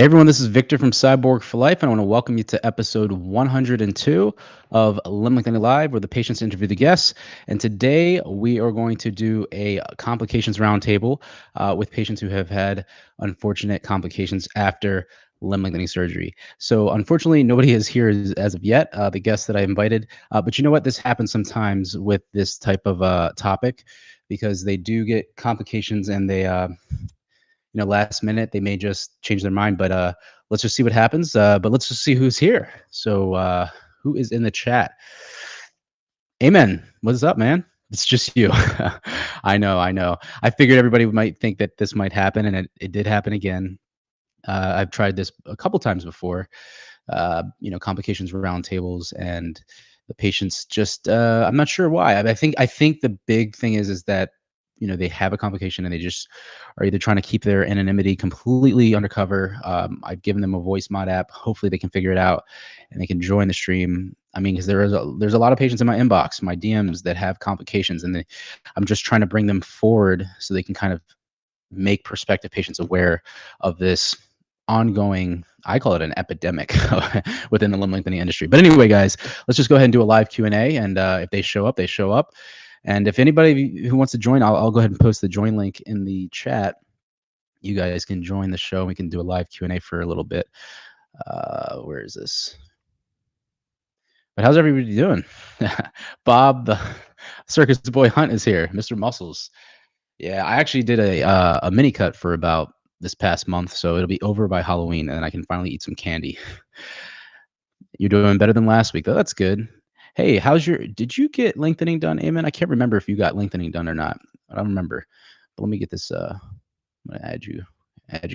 Hey everyone, this is Victor from Cyborg for Life, and I want to welcome you to episode 102 of Limb Lengthening Live, where the patients interview the guests. And today we are going to do a complications roundtable with patients who have had unfortunate complications after limb lengthening surgery. So, unfortunately, nobody is here as of yet, the guests that I invited. But you know what? This happens sometimes with this type of topic because they do get complications and they last minute they may just change their mind. But let's just see what happens. But let's just see who's here. So who is in the chat? Amen. What's up, man? It's just you. I know. I figured everybody might think that this might happen, and it did happen again. I've tried this a couple times before. Complications round tables, and the patients just I'm not sure why. I think the big thing is that they have a complication and they just are either trying to keep their anonymity completely undercover. I've given them a voice mod app. Hopefully they can figure it out and they can join the stream. I mean, because there's a lot of patients in my inbox, my DMs that have complications, and I'm just trying to bring them forward so they can kind of make prospective patients aware of this ongoing, I call it an epidemic within the limb lengthening industry. But anyway, guys, let's just go ahead and do a live Q&A. And if they show up, they show up. And if anybody who wants to join, I'll go ahead and post the join link in the chat. You guys can join the show. We can do a live Q&A for a little bit. Where is this? But how's everybody doing? Bob, the Circus Boy Hunt is here. Mr. Muscles. Yeah, I actually did a mini cut for about this past month, so it'll be over by Halloween, and I can finally eat some candy. You're doing better than last week, though. That's good. Hey, did you get lengthening done, Amen? I can't remember if you got lengthening done or not. I don't remember. But let me get this. I'm gonna add you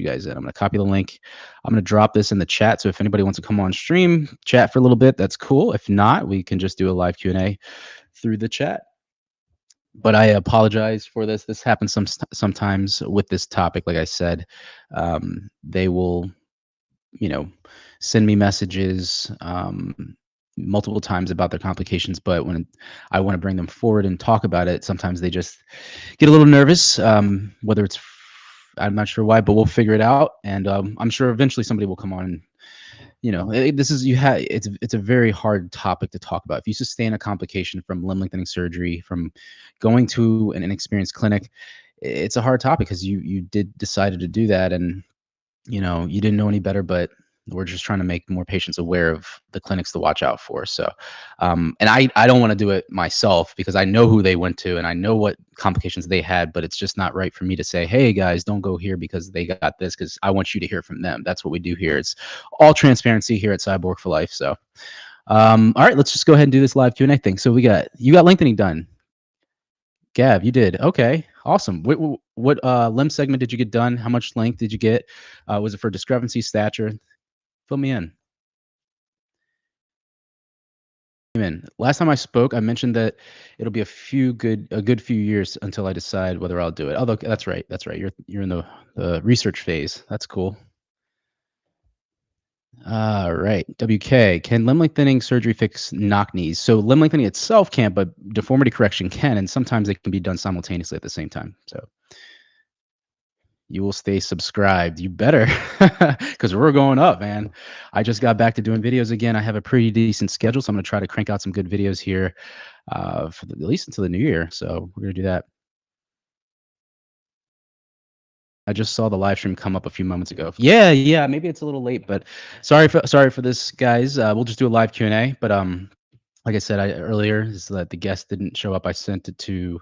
guys in. I'm gonna copy the link. I'm gonna drop this in the chat. So if anybody wants to come on stream, chat for a little bit, that's cool. If not, we can just do a live Q&A through the chat. But I apologize for this. This happens sometimes with this topic. Like I said, they will, send me messages multiple times about their complications. But when I want to bring them forward and talk about it, sometimes they just get a little nervous. Whether it's, I'm not sure why, but we'll figure it out. And I'm sure eventually somebody will come on and it's a very hard topic to talk about. If you sustain a complication from limb lengthening surgery, from going to an inexperienced clinic, it's a hard topic because you decided to do that, and you didn't know any better. But we're just trying to make more patients aware of the clinics to watch out for. So, and I don't want to do it myself because I know who they went to and I know what complications they had, but it's just not right for me to say, hey guys, don't go here because they got this, because I want you to hear from them. That's what we do here. It's all transparency here at Cyborg for Life. So, all right, let's just go ahead and do this live Q&A thing. So you got lengthening done. Gab, you did. Okay, awesome. What limb segment did you get done? How much length did you get? Was it for discrepancy, stature? Fill me in. Amen. Last time I spoke, I mentioned that it'll be a good few years until I decide whether I'll do it. Although that's right. You're in the research phase. That's cool. All right. WK, can limb lengthening surgery fix knock knees? So limb lengthening itself can't, but deformity correction can, and sometimes it can be done simultaneously at the same time. So you will stay subscribed. You better, because we're going up, man. I just got back to doing videos again. I have a pretty decent schedule, so I'm going to try to crank out some good videos here at least until the new year. So we're going to do that. I just saw the live stream come up a few moments ago. Yeah. Maybe it's a little late, but sorry for this, guys. We'll just do a live Q&A. But like I said earlier, is that the guest didn't show up. I sent it to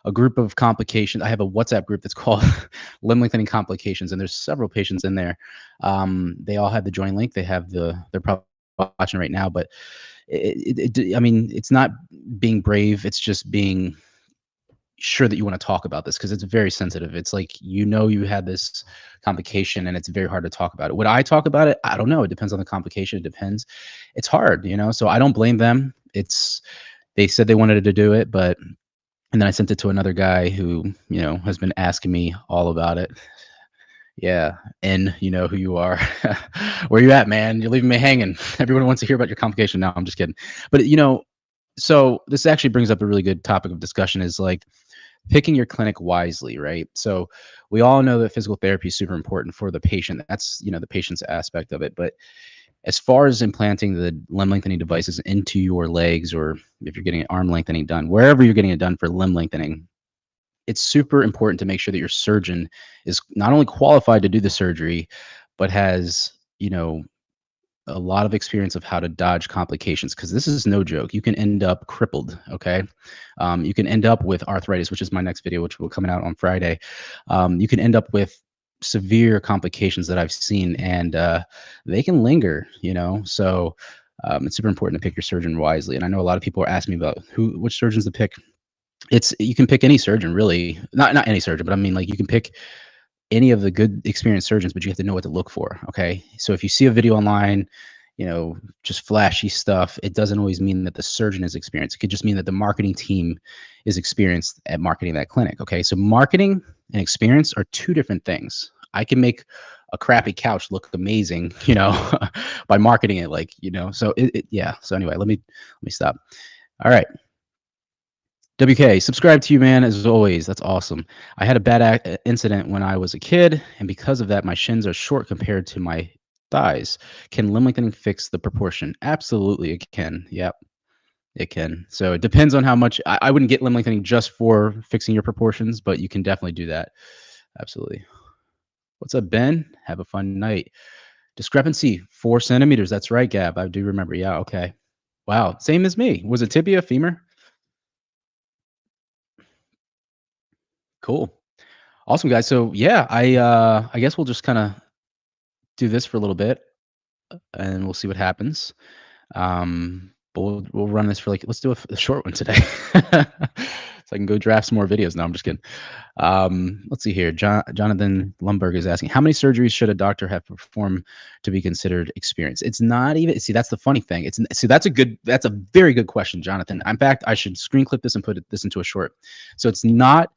a group of complications. I have a WhatsApp group that's called Limb Lengthening Complications, and there's several patients in there. They all have the join link. They're probably watching right now, but I mean, it's not being brave. It's just being sure that you want to talk about this because it's very sensitive. It's like, you had this complication and it's very hard to talk about it. Would I talk about it? I don't know. It depends on the complication. It depends. It's hard, so I don't blame them. They said they wanted to do it, and then I sent it to another guy who, has been asking me all about it. Yeah. And you know who you are. Where you at, man? You're leaving me hanging. Everyone wants to hear about your complication now. I'm just kidding. But, so this actually brings up a really good topic of discussion is like picking your clinic wisely, right? So we all know that physical therapy is super important for the patient. That's, the patient's aspect of it. But as far as implanting the limb lengthening devices into your legs, or if you're getting arm lengthening done, wherever you're getting it done for limb lengthening, it's super important to make sure that your surgeon is not only qualified to do the surgery, but has, a lot of experience of how to dodge complications, because this is no joke. You can end up crippled. Okay. You can end up with arthritis, which is my next video, which will come out on Friday. You can end up with severe complications that I've seen, and they can linger, so it's super important to pick your surgeon wisely. And I know a lot of people are asking me about which surgeons to pick. You can pick any surgeon, really. Not any surgeon, but I mean, like, you can pick any of the good experienced surgeons, but you have to know what to look for. Okay. So if you see a video online, just flashy stuff, it doesn't always mean that the surgeon is experienced. It could just mean that the marketing team is experienced at marketing that clinic. Okay. So marketing and experience are two different things. I can make a crappy couch look amazing, by marketing it, like, so yeah. So anyway, let me stop. All right. WK, subscribe to you, man, as always. That's awesome. I had a bad incident when I was a kid, and because of that, my shins are short compared to my thighs. Can limb lengthening fix the proportion? Absolutely, it can. Yep, it can. So it depends on how much. I wouldn't get limb lengthening just for fixing your proportions, but you can definitely do that. Absolutely. What's up, Ben? Have a fun night. Discrepancy, 4 centimeters. That's right, Gab. I do remember. Yeah, okay. Wow, same as me. Was it tibia, femur? Cool. Awesome, guys. So yeah, I guess we'll just kind of do this for a little bit, and we'll see what happens. But we'll run this for, like, let's do a short one today, so I can go draft some more videos. No, I'm just kidding. Let's see here. Jonathan Lumberg is asking, how many surgeries should a doctor have performed to be considered experienced? It's not even. See, that's the funny thing. That's a very good question, Jonathan. In fact, I should screen clip this and put this into a short. So it's not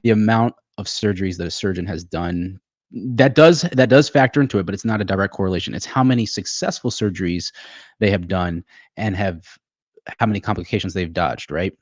the amount of surgeries that a surgeon has done. That does factor into it, but it's not a direct correlation. It's how many successful surgeries they have done, and how many complications they've dodged, right?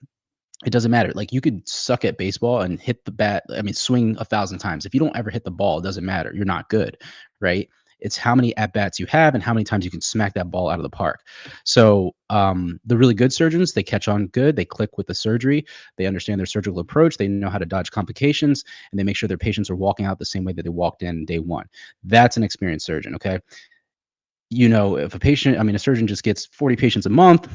It doesn't matter. Like, you could suck at baseball and hit the bat, I mean, swing 1,000 times. If you don't ever hit the ball, it doesn't matter. You're not good, right? It's how many at bats you have and how many times you can smack that ball out of the park. So the really good surgeons, they catch on good. They click with the surgery. They understand their surgical approach. They know how to dodge complications, and they make sure their patients are walking out the same way that they walked in day one. That's an experienced surgeon. Okay. If a surgeon just gets 40 patients a month,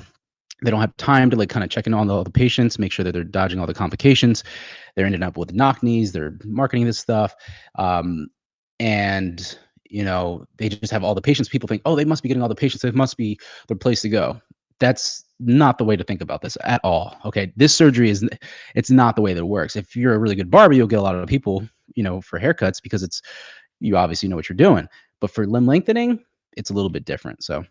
they don't have time to, like, kind of check in on all the patients, make sure that they're dodging all the complications. They're ending up with knock knees. They're marketing this stuff. And, they just have all the patients. People think, oh, they must be getting all the patients. It must be the place to go. That's not the way to think about this at all. Okay. This surgery it's not the way that it works. If you're a really good barber, you'll get a lot of people, for haircuts, because you obviously know what you're doing. But for limb lengthening, it's a little bit different. So,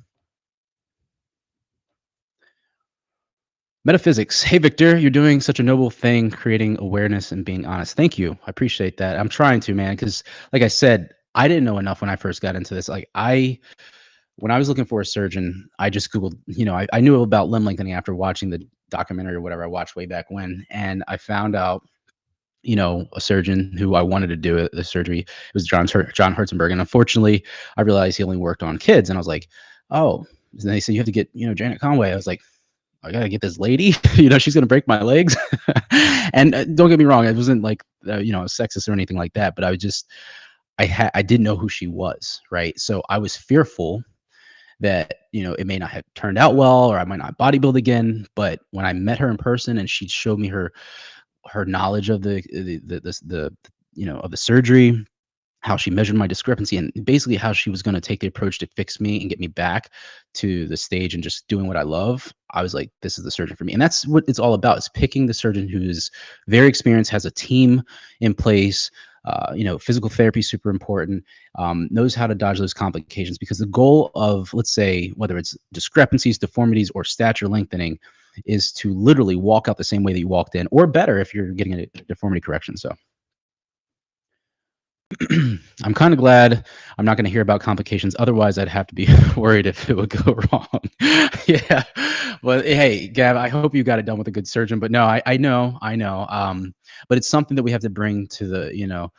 metaphysics. Hey, Victor, you're doing such a noble thing, creating awareness and being honest. Thank you. I appreciate that. I'm trying to, man, because, like I said, I didn't know enough when I first got into this. When I was looking for a surgeon, I just Googled, I knew about limb lengthening after watching the documentary or whatever I watched way back when. And I found out, a surgeon who I wanted to do the surgery. It was John Herzenberg. And unfortunately, I realized he only worked on kids. And I was like, oh, and they said, you have to get, Janet Conway. I was like, I gotta get this lady, she's gonna break my legs. And don't get me wrong, it wasn't like, sexist or anything like that, but I didn't know who she was, right? So I was fearful that, it may not have turned out well, or I might not bodybuild again. But when I met her in person and she showed me her knowledge of of the surgery, how she measured my discrepancy, and basically how she was going to take the approach to fix me and get me back to the stage and just doing what I love, I was like, this is the surgeon for me. And that's what it's all about, is picking the surgeon who's very experienced, has a team in place. Physical therapy is super important, knows how to dodge those complications, because the goal of, let's say, whether it's discrepancies, deformities, or stature lengthening, is to literally walk out the same way that you walked in, or better if you're getting a deformity correction. So I'm kind of glad I'm not going to hear about complications. Otherwise, I'd have to be worried if it would go wrong. Yeah. But hey, Gav, I hope you got it done with a good surgeon. But no, I know. But it's something that we have to bring to the,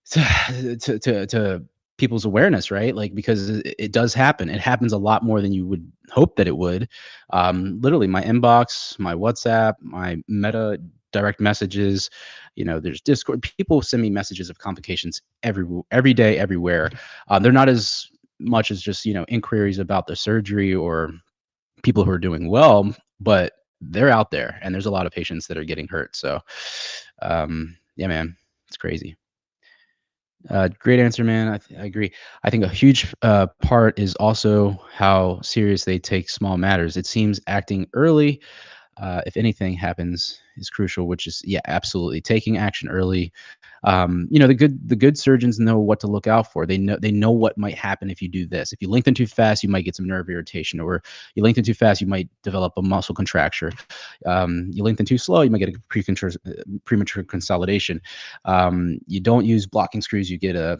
to people's awareness, right? Like, because it does happen. It happens a lot more than you would hope that it would. Literally, my inbox, my WhatsApp, my Meta direct messages, there's Discord. People send me messages of complications every day, everywhere. They're not as much as just inquiries about the surgery or people who are doing well, but they're out there, and there's a lot of patients that are getting hurt. So, yeah, man, it's crazy. Great answer, man. I agree. I think a huge part is also how serious they take small matters. It seems acting early, if anything happens, is crucial. Which is, yeah, absolutely taking action early. The good surgeons know what to look out for. They know what might happen if you do this. If you lengthen too fast, you might get some nerve irritation, or you lengthen too fast, you might develop a muscle contracture. You lengthen too slow, you might get a premature consolidation. You don't use blocking screws, you get a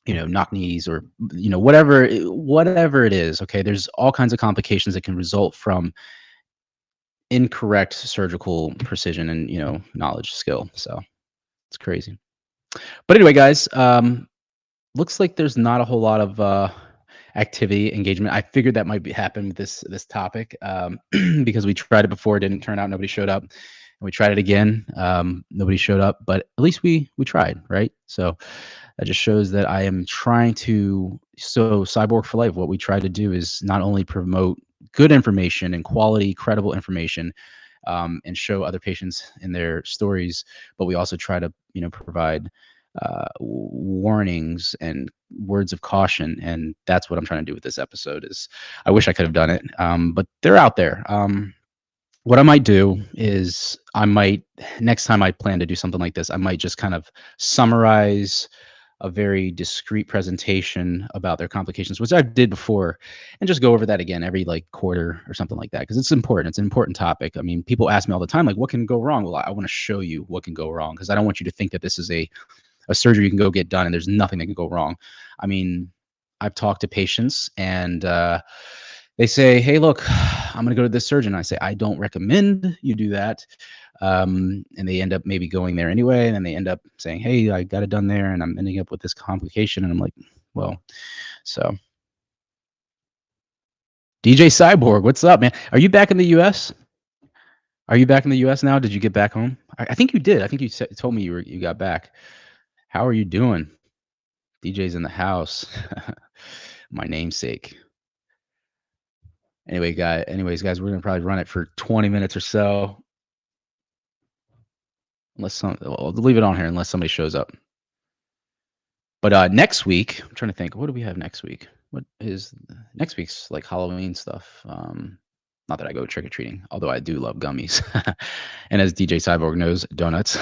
knock knees, or whatever it is. Okay, there's all kinds of complications that can result from incorrect surgical precision and knowledge, skill. So it's crazy. But anyway, guys, looks like there's not a whole lot of activity engagement. I figured that might happen with this topic, because we tried it before, it didn't turn out, nobody showed up, and we tried it again, nobody showed up, but at least we tried, right? So that just shows that I am trying to. So Cyborg for Life, what we try to do is not only promote good information and quality, credible information, and show other patients in their stories, but we also try to provide warnings and words of caution. And that's what I'm trying to do with this episode. Is I wish I could have done it, but they're out there. What I might do is next time I plan to do something like this, I might just kind of summarize a very discrete presentation about their complications, which I did before, and just go over that again every like quarter or something like that, because it's important. It's an important topic. I mean, people ask me all the time, like, what can go wrong? Well, I want to show you what can go wrong, because I don't want you to think that this is a surgery you can go get done and there's nothing that can go wrong. I mean, I've talked to patients, and they say, hey, look, I'm going to go to this surgeon. I say, I don't recommend you do that. And they end up maybe going there anyway. And then they end up saying, hey, I got it done there, and I'm ending up with this complication. And I'm like, well, so DJ Cyborg, what's up, man? Are you back in the US? Are you back in the US now? Did you get back home? I think you did. I think you told me you got back. How are you doing? DJ's in the house. My namesake. Anyways, guys, we're gonna probably run it for 20 minutes or so. I'll leave it on here unless somebody shows up. But next week, I'm trying to think, what do we have next week? What is next week's like Halloween stuff? Not that I go trick or treating, although I do love gummies, and as DJ Cyborg knows, donuts.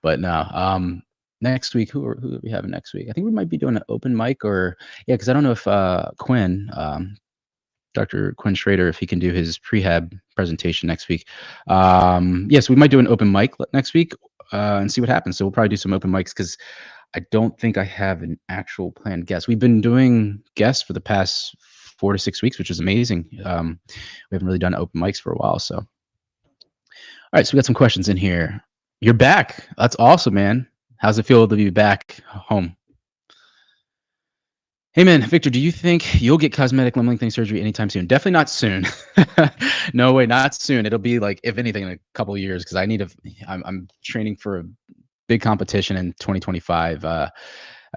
But no, next week, who are we having next week? I think we might be doing an open mic, or yeah, because I don't know if Quinn, Dr. Quinn Schrader, if he can do his prehab presentation next week. Yes, we might do an open mic next week, and see what happens. So we'll probably do some open mics, because I don't think I have an actual planned guest. We've been doing guests for the past 4 to 6 weeks, which is amazing. We haven't really done open mics for a while. So, all right, so we got some questions in here. You're back. That's awesome, man. How's it feel to be back home? Hey, man, Victor, do you think you'll get cosmetic limb lengthening surgery anytime soon? Definitely not soon. No way, not soon. It'll be like, if anything, in a couple of years, because I'm training for a big competition in 2025. I've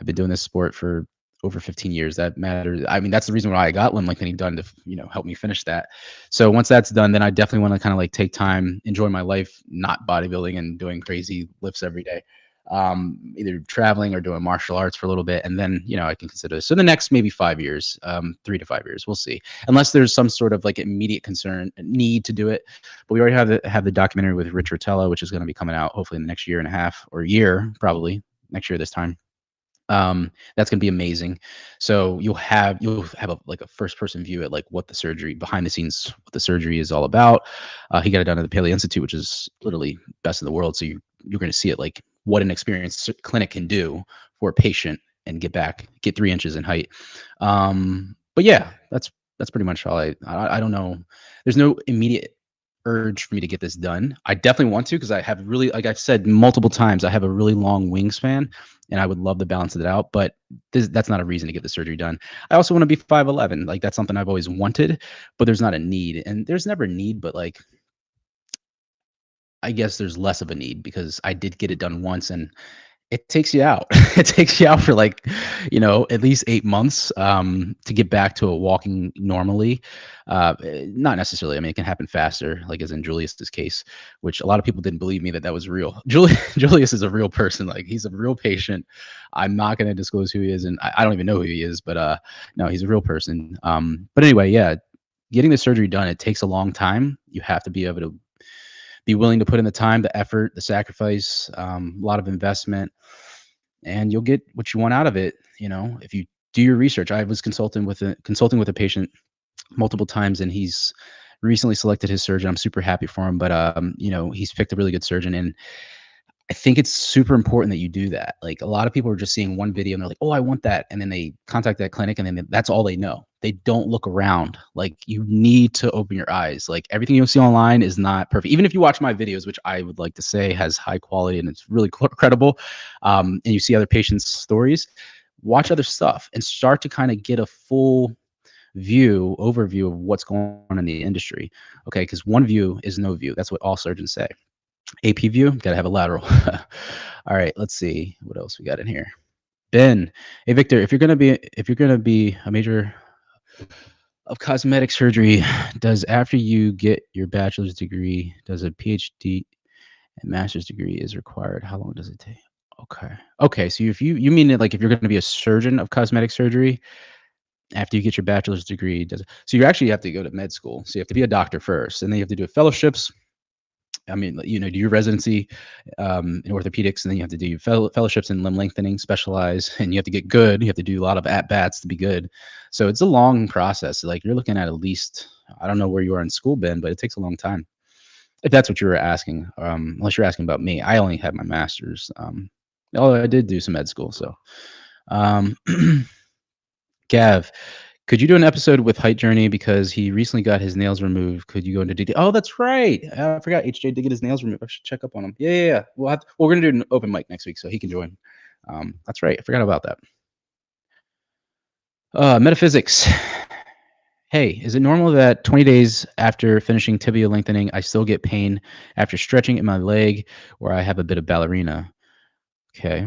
been doing this sport for over 15 years. That matters. I mean, that's the reason why I got limb lengthening done, to help me finish that. So once that's done, then I definitely want to kind of like take time, enjoy my life, not bodybuilding and doing crazy lifts every day. Either traveling or doing martial arts for a little bit, and then I can consider this. So the next maybe 5 years, 3 to 5 years, we'll see. Unless there's some sort of like immediate need to do it. But we already have the documentary with Rich Rotella, which is going to be coming out hopefully in the next year and a half, or year, probably next year this time. That's gonna be amazing. So you'll have a first person view at like what the surgery behind the scenes, what the surgery is all about. He got it done at the Paley Institute, which is literally best in the world. So you're going to see it, like what an experienced clinic can do for a patient and get 3 inches in height. But yeah, that's pretty much all I don't know. There's no immediate urge for me to get this done. I definitely want to because I have really, like I've said multiple times, I have a really long wingspan and I would love to balance it out. But that's not a reason to get the surgery done. I also want to be 5'11. Like that's something I've always wanted, but there's not a need. And there's never a need, but like I guess there's less of a need because I did get it done once and it takes you out. It takes you out for like, at least 8 months, to get back to a walking normally. Not necessarily. I mean, it can happen faster, like as in Julius's case, which a lot of people didn't believe me that was real. Julius is a real person. Like he's a real patient. I'm not going to disclose who he is, and I don't even know who he is, but no, he's a real person. But anyway, yeah, getting the surgery done, it takes a long time. You have to be able to be willing to put in the time, the effort, the sacrifice, a lot of investment, and you'll get what you want out of it. If you do your research. I was consulting with a patient multiple times, and he's recently selected his surgeon. I'm super happy for him, but he's picked a really good surgeon, and I think it's super important that you do that. Like a lot of people are just seeing one video and they're like, "Oh, I want that," and then they contact that clinic, and then that's all they know. They don't look around. Like you need to open your eyes. Like everything you'll see online is not perfect. Even if you watch my videos, which I would like to say has high quality and it's really credible, and you see other patients' stories, watch other stuff and start to kind of get a full overview of what's going on in the industry. Okay, because one view is no view. That's what all surgeons say. AP view, gotta have a lateral. All right, let's see what else we got in here. Ben, hey Victor, if you're gonna be a major of cosmetic surgery, does after you get your bachelor's degree, does a PhD and master's degree is required? How long does it take? Okay. Okay, so if you mean it like if you're gonna be a surgeon of cosmetic surgery after you get your bachelor's degree, so you actually have to go to med school. So you have to be a doctor first, and then you have to do fellowships. I mean, do your residency in orthopedics, and then you have to do fellowships in limb lengthening, specialize, and you have to get good. You have to do a lot of at bats to be good. So it's a long process. Like you're looking at least, I don't know where you are in school, Ben, but it takes a long time. If that's what you were asking, unless you're asking about me, I only had my master's. Although I did do some med school. So, um, Gav, could you do an episode with Height Journey because he recently got his nails removed? Could you go into detail? Oh, that's right. I forgot HJ did get his nails removed. I should check up on him. Yeah, yeah, yeah. We're gonna do an open mic next week, so he can join. That's right. I forgot about that. Metaphysics. Hey, is it normal that 20 days after finishing tibia lengthening, I still get pain after stretching in my leg, or I have a bit of ballerina? Okay.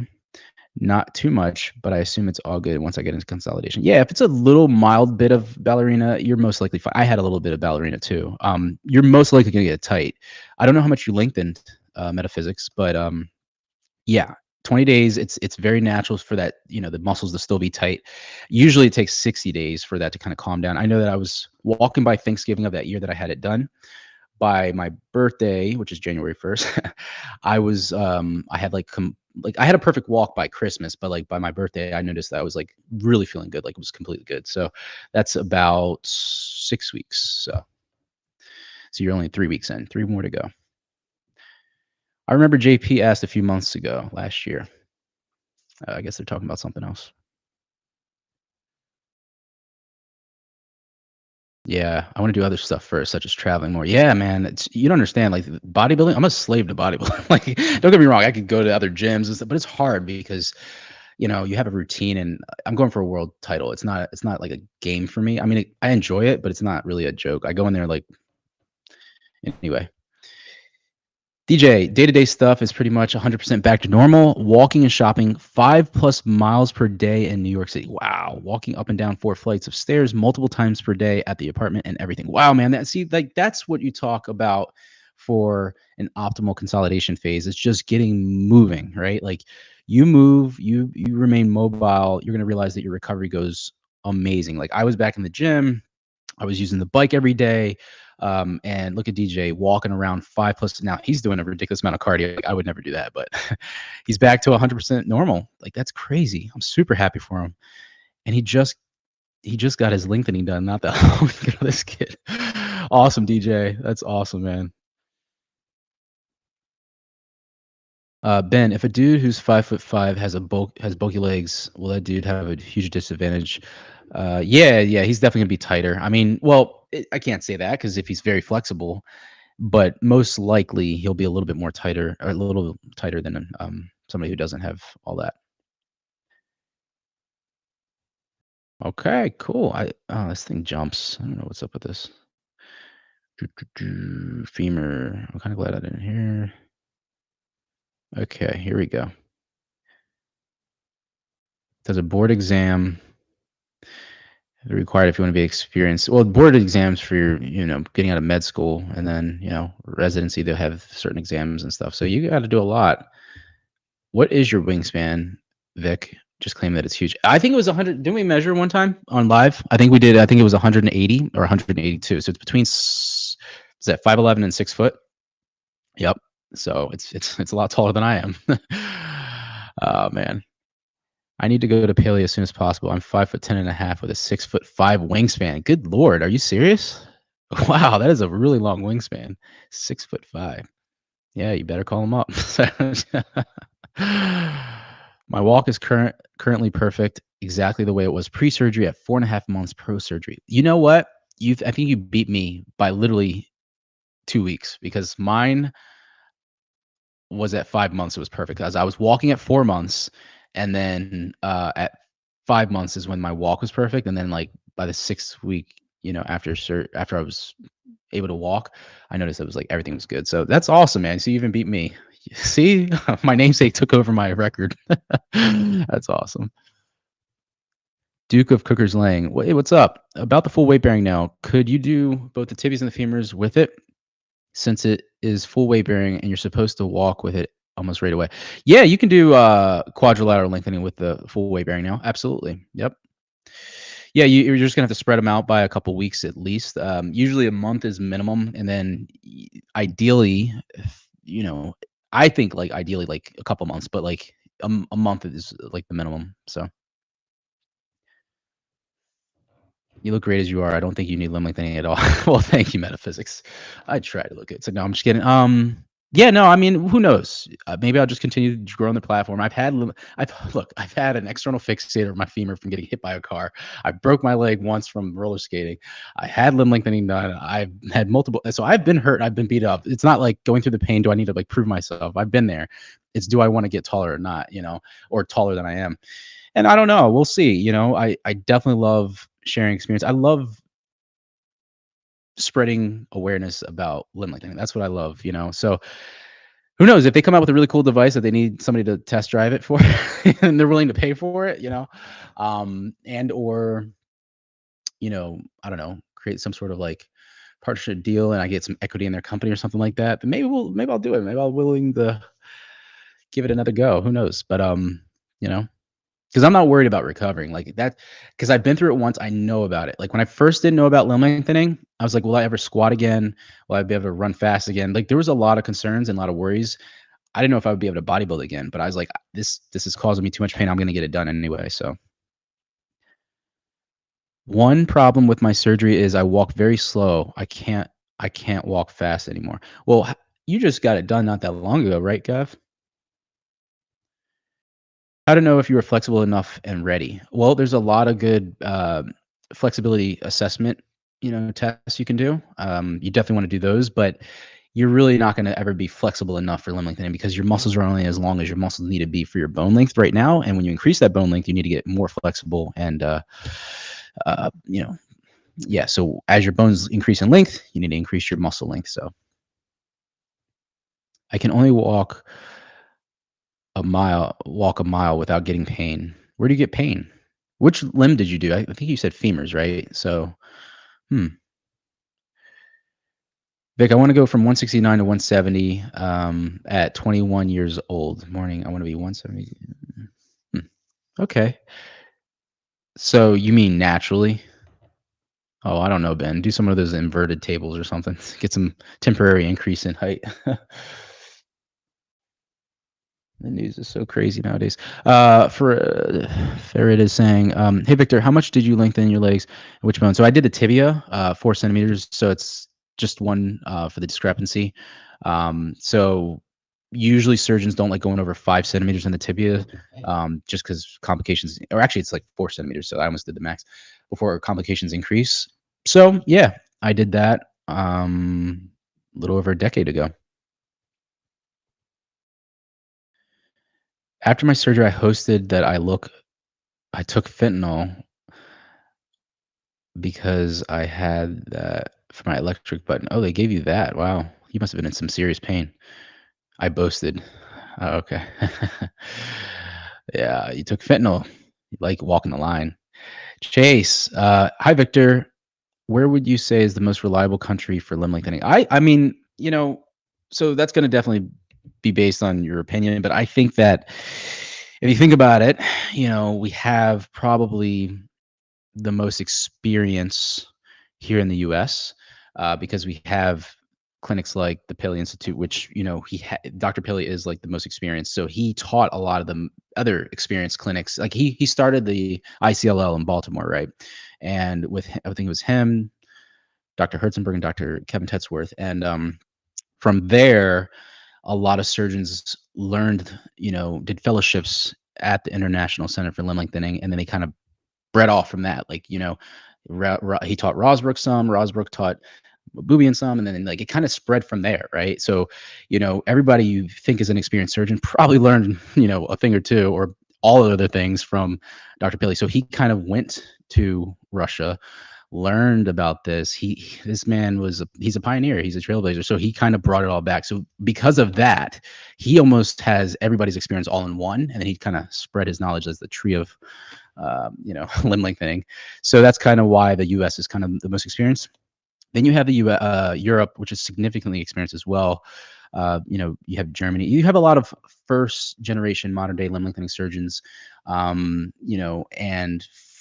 Not too much, but I assume it's all good once I get into consolidation. Yeah, if it's a little mild bit of ballerina, you're most likely fine. I had a little bit of ballerina too. You're most likely gonna get tight. I don't know how much you lengthened, metaphysics, but yeah, 20 days. It's very natural for that, the muscles to still be tight. Usually, it takes 60 days for that to kind of calm down. I know that I was walking by Thanksgiving of that year that I had it done. By my birthday, which is January 1st, I had like I had a perfect walk by Christmas, but like by my birthday, I noticed that I was like really feeling good, like it was completely good. So that's about 6 weeks. So you're only 3 weeks in, 3 more to go. I remember JP asked a few months ago, last year. I guess they're talking about something else. Yeah, I want to do other stuff first, such as traveling more. Yeah, man, you don't understand. Like bodybuilding, I'm a slave to bodybuilding. Like, don't get me wrong, I could go to other gyms and stuff, but it's hard because you have a routine, and I'm going for a world title. It's not like a game for me. I mean, I enjoy it, but it's not really a joke. I go in there like anyway. DJ, day-to-day stuff is pretty much 100% back to normal. Walking and shopping 5+ miles per day in New York City. Wow. Walking up and down 4 flights of stairs multiple times per day at the apartment and everything. Wow, man. That's what you talk about for an optimal consolidation phase. It's just getting moving, right? Like you move, you remain mobile, you're going to realize that your recovery goes amazing. Like I was back in the gym, I was using the bike every day. And look at DJ walking around 5+. Now he's doing a ridiculous amount of cardio. Like, I would never do that, but he's back to 100% normal. Like that's crazy. I'm super happy for him. And he just got his lengthening done not that long ago. This kid, awesome DJ. That's awesome, man. Ben, if a dude who's 5'5" has bulky legs, will that dude have a huge disadvantage? Yeah, he's definitely gonna be tighter. I mean, well, I can't say that because if he's very flexible, but most likely he'll be a little bit more tighter, or a little tighter than somebody who doesn't have all that. Okay, cool. This thing jumps. I don't know what's up with this. Femur. I'm kind of glad I didn't hear. Okay, here we go. Does a board exam required if you want to be experienced? Well, board exams for your, getting out of med school, and then, residency, they'll have certain exams and stuff. So you got to do a lot. What is your wingspan, Vic? Just claim that it's huge. I think it was 100. Didn't we measure one time on live? I think we did. I think it was 180 or 182. So it's between, is that 5'11" and 6 foot? Yep. So it's a lot taller than I am. Oh man. I need to go to paleo as soon as possible. I'm 5'10" and a half with a 6'5" wingspan. Good lord, are you serious? Wow, that is a really long wingspan. 6'5". Yeah, you better call him up. My walk is currently perfect, exactly the way it was pre-surgery at 4.5 months pro-surgery. You know what? I think you beat me by literally 2 weeks because mine was at 5 months. It was perfect as I was walking at 4 months, and then at 5 months is when my walk was perfect, and then like by the 6th week, after I was able to walk, I noticed it was like everything was good. So that's awesome, man. So you even beat me. See, my namesake took over my record. That's awesome. Duke of Cooker's Lane. Hey, what's up? About the full weight bearing now. Could you do both the tibias and the femurs with it? Since it is full weight bearing and you're supposed to walk with it almost right away. Yeah, you can do quadrilateral lengthening with the full weight bearing now. Absolutely. Yep. Yeah, you're just gonna have to spread them out by a couple weeks at least. Usually a month is minimum, and then ideally, you know, I think like ideally like a couple months, but like a month is like the minimum. So you look great as you are. I don't think you need limb lengthening at all. Well, thank you, metaphysics. I try to look good. So no, I'm just kidding. Yeah, no, I mean, who knows? Maybe I'll just continue to grow on the platform. I've had an external fixator of my femur from getting hit by a car. I broke my leg once from roller skating. I had limb lengthening done. I've had multiple. So I've been hurt. I've been beat up. It's not like going through the pain. Do I need to like prove myself? I've been there. It's do I want to get taller or not? Or taller than I am. And I don't know. We'll see. I definitely love sharing experience. I love spreading awareness about limb lengthening. That's what I love. So who knows if they come out with a really cool device that they need somebody to test drive it for and they're willing to pay for it, and or, I don't know, create some sort of like partnership deal and I get some equity in their company or something like that. But maybe I'll do it. Maybe I'll willing to give it another go. Who knows? But you know, because I'm not worried about recovering like that, because I've been through it once. I know about it. Like when I first didn't know about limb lengthening, I was like, will I ever squat again? Will I be able to run fast again? Like there was a lot of concerns and a lot of worries. I didn't know if I would be able to bodybuild again, but I was like, this is causing me too much pain. I'm gonna get it done anyway. So one problem with my surgery is I walk very slow. I can't walk fast anymore. Well, you just got it done not that long ago, right, Gav? How to know if you were flexible enough and ready? Well, there's a lot of good flexibility assessment, tests you can do. You definitely want to do those, but you're really not going to ever be flexible enough for limb lengthening because your muscles are only as long as your muscles need to be for your bone length right now. And when you increase that bone length, you need to get more flexible and, yeah. So as your bones increase in length, you need to increase your muscle length. So I can only walk a mile without getting pain. Where do you get pain? Which limb did you do? I think you said femurs, right? So, hmm. Vic, I want to go from 169 to 170 at 21 years old. Morning, I want to be 170. Hmm. Okay. So you mean naturally? Oh, I don't know, Ben. Do some of those inverted tables or something. Get some temporary increase in height. The news is so crazy nowadays. Ferret is saying, "Hey Victor, how much did you lengthen your legs? Which bone?" So I did the tibia, 4 centimeters. So it's just one for the discrepancy. So Usually surgeons don't like going over 5 centimeters in the tibia, just because complications, or actually it's like 4 centimeters. So I almost did the max before complications increase. So yeah, I did that a little over a decade ago. After my surgery, I hosted that I took fentanyl because I had that for my electric button. Oh, they gave you that. Wow. You must have been in some serious pain. I boasted. Oh, okay. Yeah, you took fentanyl. You like walking the line. Chase, hi Victor. Where would you say is the most reliable country for limb lengthening? I mean, so that's going to definitely be based on your opinion, but I think that if you think about it, we have probably the most experience here in the U.S. Because we have clinics like the Paley Institute, which Dr. Paley is like the most experienced. So he taught a lot of the other experienced clinics. Like he started the ICLL in Baltimore, right? And I think it was him, Dr. Herzenberg, and Dr. Kevin Tetzworth, and from there, a lot of surgeons learned, did fellowships at the International Center for Limb Lengthening, and then they kind of bred off from that. Like, he taught Rosbrook some, Rosbrook taught Boobian some, and then like it kind of spread from there, right? So, everybody you think is an experienced surgeon probably learned, a thing or two or all other things from Dr. Pilley. So he kind of went to Russia, learned about this. This man he's a pioneer, he's a trailblazer. So he kind of brought it all back. So because of that, he almost has everybody's experience all in one, and then he kind of spread his knowledge as the tree of limb lengthening. So that's kind of why the US is kind of the most experienced. Then you have Europe, which is significantly experienced as well. You have Germany. You have a lot of first generation modern day limb lengthening surgeons. And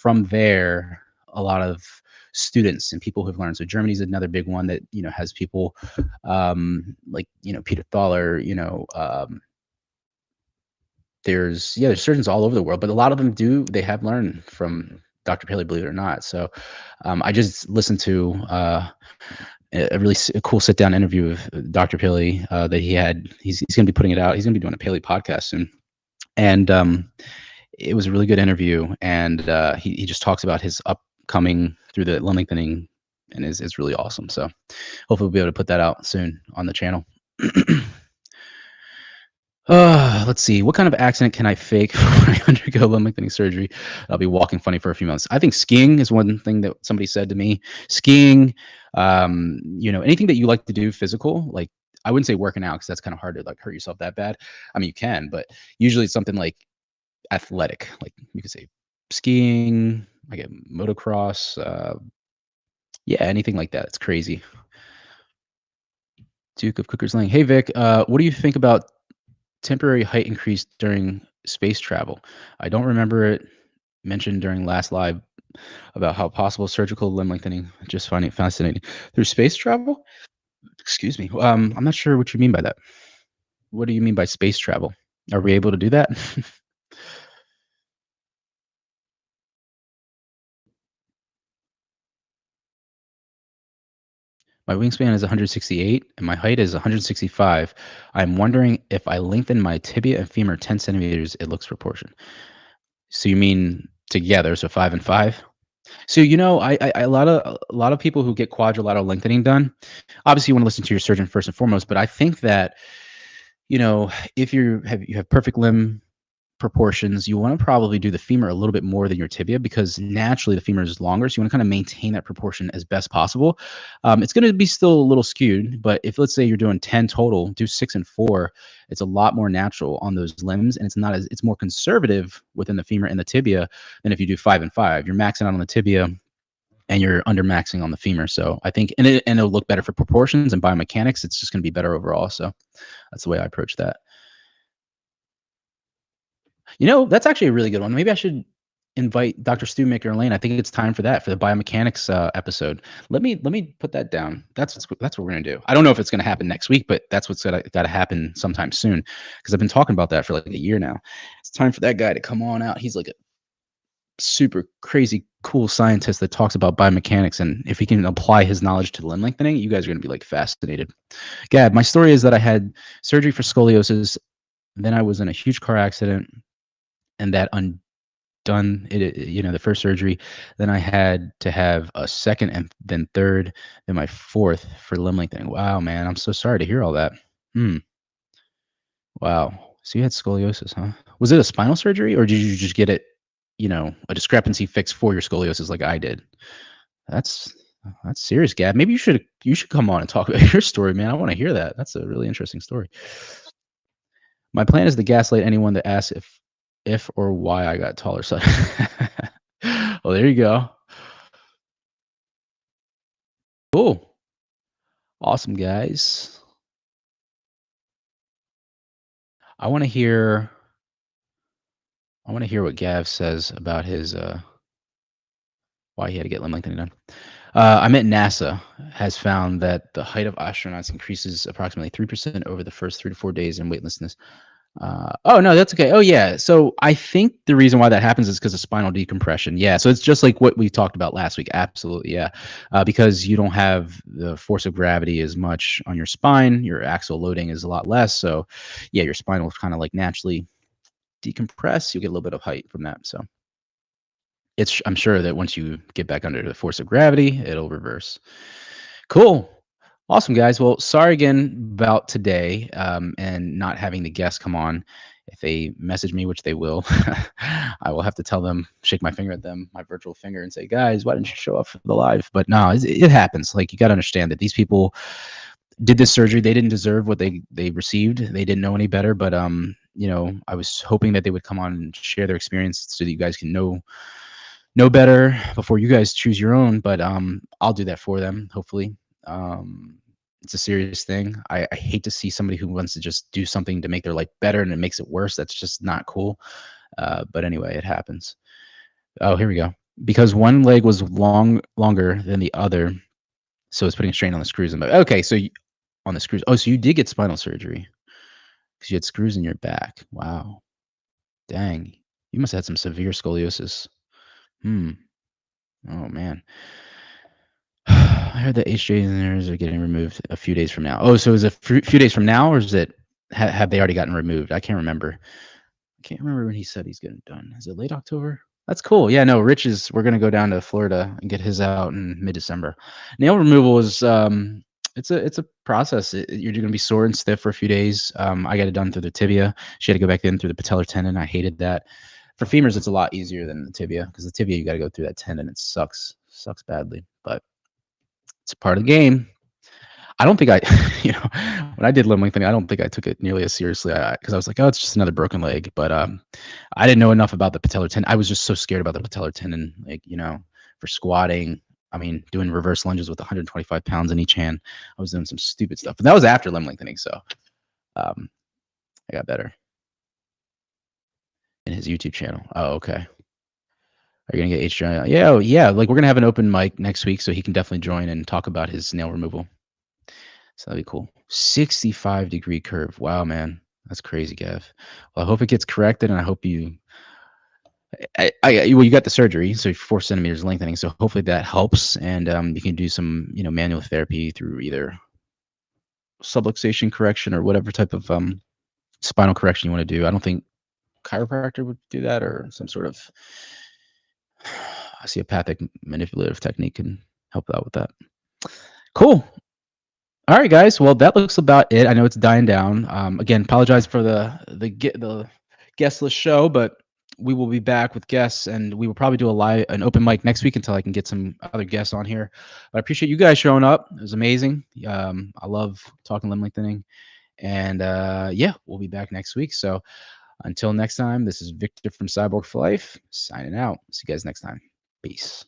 from there, a lot of students and people who've learned. So Germany's another big one that has people like Peter Thaler. There's surgeons all over the world, but a lot of them they have learned from Dr. Paley, believe it or not. So I just listened to a really cool sit down interview with Dr. Paley that he had. He's going to be putting it out. He's going to be doing a Paley podcast soon, and it was a really good interview. And he just talks about his upcoming through the limb lengthening, and is really awesome. So hopefully we'll be able to put that out soon on the channel. Let's see. What kind of accident can I fake when I undergo limb lengthening surgery? I'll be walking funny for a few months. I think skiing is one thing that somebody said to me. Skiing, anything that you like to do physical, like I wouldn't say working out because that's kind of hard to like hurt yourself that bad. I mean, you can, but usually it's something like athletic, like you could say skiing, like a motocross, yeah, anything like that. It's crazy. Duke of Cooker's Lane. Hey Vic, what do you think about temporary height increase during space travel? I don't remember it mentioned during last live about how possible surgical limb lengthening. Just find it fascinating. Through space travel? Excuse me. I'm not sure what you mean by that. What do you mean by space travel? Are we able to do that? My wingspan is 168 and my height is 165. I'm wondering if I lengthen my tibia and femur 10 centimeters, it looks proportion. So you mean together, so 5 and 5? So, a lot of people who get quadrilateral lengthening done, obviously you want to listen to your surgeon first and foremost, but I think that, if you have perfect limb proportions, you want to probably do the femur a little bit more than your tibia because naturally the femur is longer. So you want to kind of maintain that proportion as best possible. It's going to be still a little skewed, but if let's say you're doing 10 total, do 6 and 4, it's a lot more natural on those limbs, and it's more conservative within the femur and the tibia than if you do 5 and 5. You're maxing out on the tibia and you're under maxing on the femur. So I think, and it'll look better for proportions and biomechanics. It's just going to be better overall. So that's the way I approach that. That's actually a really good one. Maybe I should invite Dr. Stu Maker-Lane. I think it's time for that for the biomechanics episode. Let me put that down. That's what we're gonna do. I don't know if it's gonna happen next week, but that's what's gotta happen sometime soon because I've been talking about that for like a year now. It's time for that guy to come on out. He's like a super crazy cool scientist that talks about biomechanics, and if he can apply his knowledge to limb lengthening, you guys are gonna be like fascinated. Gab, my story is that I had surgery for scoliosis, then I was in a huge car accident, and that undone the first surgery. Then I had to have a second and then third, then my fourth for limb lengthening. Wow, man, I'm so sorry to hear all that. Hmm. Wow. So you had scoliosis, huh? Was it a spinal surgery or did you just get it, a discrepancy fix for your scoliosis like I did? That's that's serious, Gab. Maybe you should come on and talk about your story, man. I want to hear that. That's a really interesting story. My plan is to gaslight anyone that asks if or why I got taller. So, well, there you go. Cool. Awesome, guys. I want to hear I want to hear what Gav says about his why he had to get limb lengthening done. I meant NASA has found that the height of astronauts increases approximately 3% over the first 3 to 4 days in weightlessness. Oh no, that's okay. Oh yeah. So I think the reason why that happens is because of spinal decompression. Yeah. So it's just like what we talked about last week. Absolutely. Yeah. Because you don't have the force of gravity as much on your spine, your axial loading is a lot less. So yeah, your spine will kind of like naturally decompress. You'll get a little bit of height from that. So I'm sure that once you get back under the force of gravity, it'll reverse. Cool. Awesome, guys. Well, sorry again about today and not having the guests come on. If they message me, which they will, I will have to tell them, shake my finger at them, my virtual finger, and say, guys, why didn't you show up for the live? But no, it happens. Like, you got to understand that these people did this surgery. They didn't deserve what they received. They didn't know any better. But, I was hoping that they would come on and share their experience so that you guys can know better before you guys choose your own, but I'll do that for them, hopefully. Um, it's a serious thing. I hate to see somebody who wants to just do something to make their life better and it makes it worse. That's just not cool. But anyway, it happens. Oh, here we go. Because one leg was longer than the other, so it's putting a strain on the screws. Okay, so on the screws. Oh, so you did get spinal surgery because you had screws in your back. Wow, dang, you must have had some severe scoliosis. Hmm. Oh man. I heard that HJ engineers are getting removed a few days from now. Oh, so is it a few days from now, or is it have they already gotten removed? I can't remember. I can't remember when he said he's getting done. Is it late October? That's cool. Yeah, no, Rich is. We're gonna go down to Florida and get his out in mid-December. Nail removal is it's a process. You're gonna be sore and stiff for a few days. I got it done through the tibia. She had to go back in through the patellar tendon. I hated that. For femurs, it's a lot easier than the tibia because the tibia you got to go through that tendon. It sucks badly, but it's a part of the game. I don't think I, when I did limb lengthening, I don't think I took it nearly as seriously because I was like, oh, it's just another broken leg. But I didn't know enough about the patellar tendon. I was just so scared about the patellar tendon, like, for squatting. I mean, doing reverse lunges with 125 pounds in each hand. I was doing some stupid stuff, but that was after limb lengthening. So um, I got better in his YouTube channel. Oh, okay. Are you gonna get HJ? Yeah, yeah. Like we're gonna have an open mic next week, so he can definitely join and talk about his nail removal. So that'd be cool. 65-degree curve. Wow, man. That's crazy, Gav. Well, I hope it gets corrected, and I hope well, you got the surgery, so 4 centimeters lengthening. So hopefully that helps, and you can do some, manual therapy through either subluxation correction or whatever type of spinal correction you want to do. I don't think chiropractor would do that, or some sort of osteopathic manipulative technique can help out with that. Cool. All right, guys. Well, that looks about it. I know it's dying down. Again, apologize for the guestless show, but we will be back with guests, and we will probably do an open mic next week until I can get some other guests on here. But I appreciate you guys showing up. It was amazing. I love talking limb lengthening, and yeah, we'll be back next week. So until next time, this is Victor from Cyborg for Life signing out. See you guys next time. Peace.